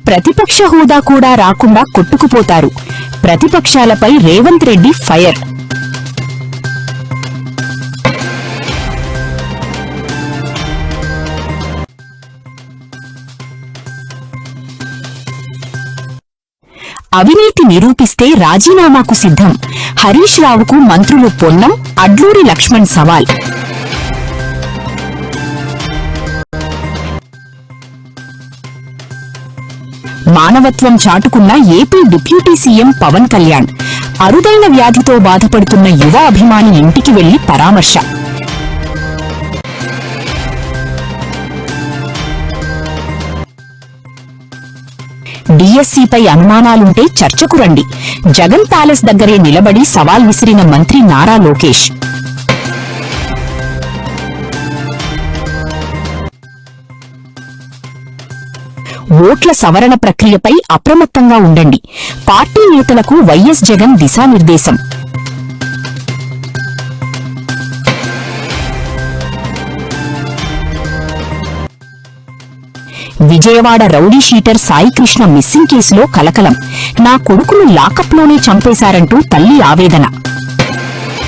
ప్రతిపక్ష హోదా కూడా రాకుండా కొట్టుకుపోతారు. ప్రతిపక్షాలపై రేవంత్ రెడ్డి ఫైర్. అవినీతి నిరూపిస్తే రాజీనామాకు సిద్ధం. హరీష్ రావుకు మంత్రులు పొన్నం, అడ్లూరి లక్ష్మణ్ సవాల్. మానవత్వం చాటుకున్న AP deputy CM Pawan Kalyan. అరుదైన వ్యాధితో బాధపడుతున్న యువ అభిమాని ఇంటికి వెళ్లి పరామర్శ. డీఎస్సీపై అనుమానాలుంటే చర్చకు రండి. జగన్ ప్యాలెస్ దగ్గరే నిలబడి సవాల్ విసిరిన మంత్రి నారా లోకేష్. ఓట్ల సవరణ ప్రక్రియపై అప్రమత్తంగా ఉండండి. పార్టీ నేతలకు వైఎస్ జగన్ దిశానిర్దేశం. Vijayawada rowdy sheeter Saikrishna missing కేసులో కలకలం. నా కొడుకును లాకప్లోనే చంపేశారంటూ తల్లి ఆవేదన.